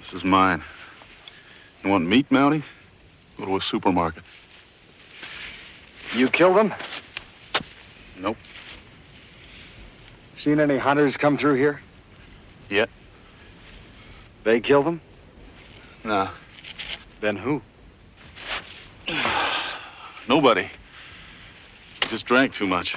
This is mine. You want meat, Mountie? Go to a supermarket. You killed them? Nope. Seen any hunters come through here? Yet? They killed them? Nah. Then who? Nobody. Just drank too much.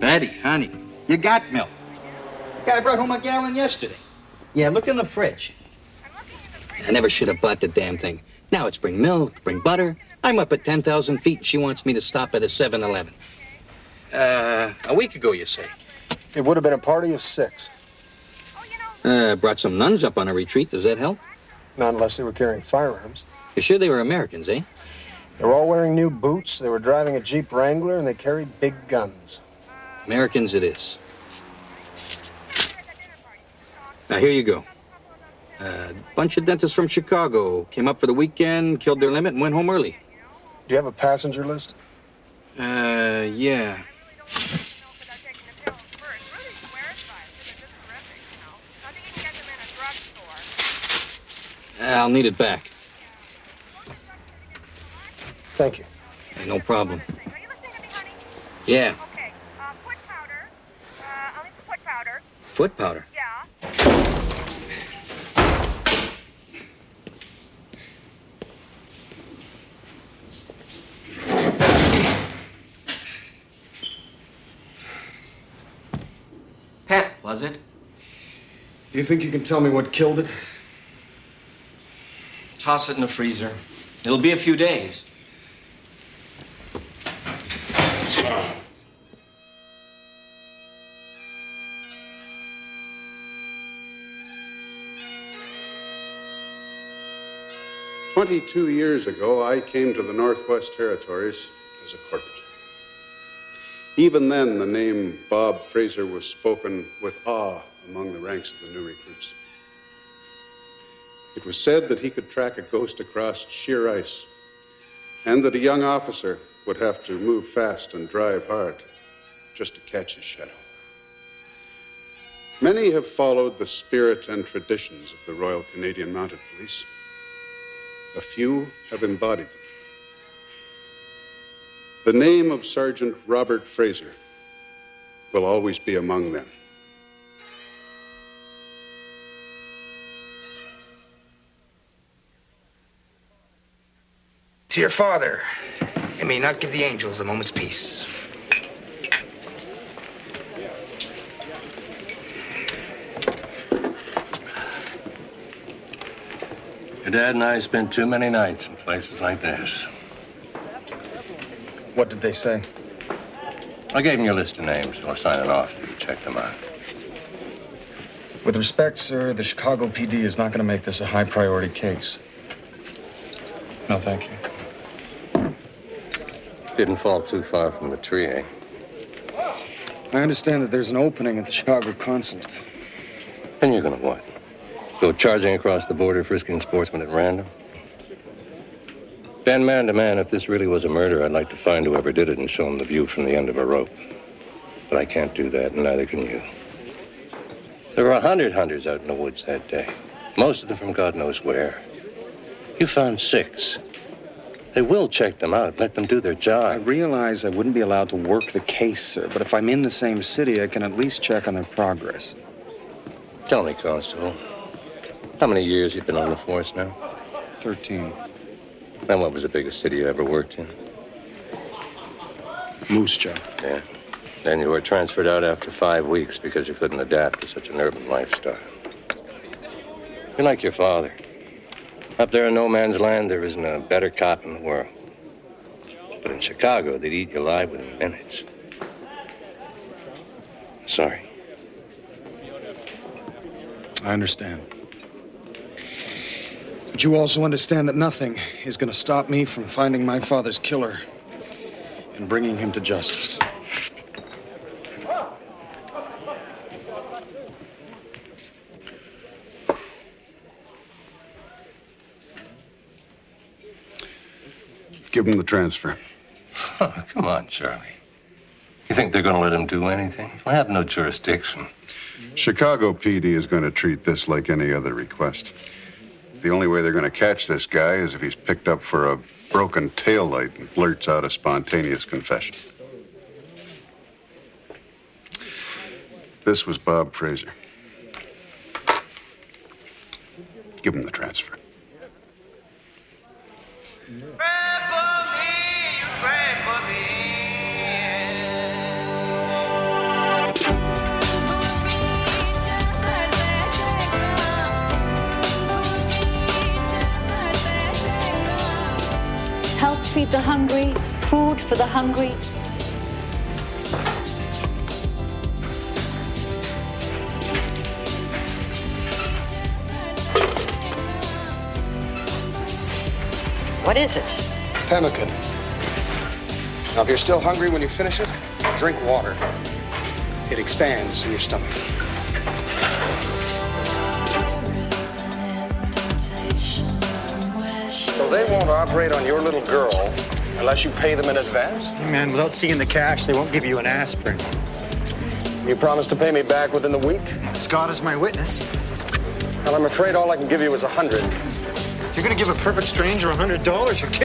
Betty, honey, you got milk. Guy brought home a gallon yesterday. Yeah, look in the fridge. I never should have bought the damn thing. Now it's bring milk, bring butter. I'm up at 10,000 feet and she wants me to stop at a 7-Eleven. A week ago, you say? It would have been a party of 6. Brought some nuns up on a retreat. Does that help? Not unless they were carrying firearms. You sure they were Americans, eh? They were all wearing new boots, they were driving a Jeep Wrangler, and they carried big guns. Americans it is. Now, here you go. A bunch of dentists from Chicago came up for the weekend, killed their limit, and went home early. Do you have a passenger list? Yeah. I'll need it back. Thank you. Hey, no problem. Yeah. Foot powder? Yeah. Pet, was it? Do you think you can tell me what killed it? Toss it in the freezer. It'll be a few days. "22 years ago, I came to the Northwest Territories as a corporal. Even then, the name Bob Fraser was spoken with awe among the ranks of the new recruits. It was said that he could track a ghost across sheer ice, and that a young officer would have to move fast and drive hard just to catch his shadow. Many have followed the spirit and traditions of the Royal Canadian Mounted Police. A few have embodied them. The name of Sergeant Robert Fraser will always be among them. To your father, I may not give the angels a moment's peace. Your dad and I spent too many nights in places like this. What did they say? I gave him your list of names, so I'll sign it off so you check them out. With respect, sir, the Chicago PD is not going to make this a high priority case. No, thank you. Didn't fall too far from the tree, eh? I understand that there's an opening at the Chicago consulate. And you're gonna what? Go charging across the border, frisking sportsmen at random? Ben, man to man, if this really was a murder, I'd like to find whoever did it and show him the view from the end of a rope. But I can't do that, and neither can you. There were 100 hunters out in the woods that day, most of them from God knows where. You found 6. They will check them out, let them do their I job. realize I wouldn't be allowed to work the case, sir, but if I'm in the same city, I can at least check on their progress. Tell me, Constable, how many years you been on the force now? 13. And what was the biggest city you ever worked in? Moose Jaw. Yeah. Then you were transferred out after 5 weeks because you couldn't adapt to such an urban lifestyle. You're like your father. Up there in no man's land, there isn't a better cop in the world. But in Chicago, they'd eat you alive within minutes. Sorry. I understand. But you also understand that nothing is going to stop me from finding my father's killer and bringing him to justice. Give him the transfer. Oh, come on, Charlie. You think they're going to let him do anything? I have no jurisdiction. Chicago PD is going to treat this like any other request. The only way they're going to catch this guy is if he's picked up for a broken taillight and blurts out a spontaneous confession. This was Bob Fraser. Give him the transfer. Help feed the hungry, food for the hungry. What is it? Pemmican. Now, if you're still hungry when you finish it, drink water. It expands in your stomach. So they won't operate on your little girl unless you pay them in advance? Man, without seeing the cash, they won't give you an aspirin. You promise to pay me back within the week? Scott is my witness. Well, I'm afraid all I can give you is $100. You're gonna give a perfect stranger $100? You're kidding.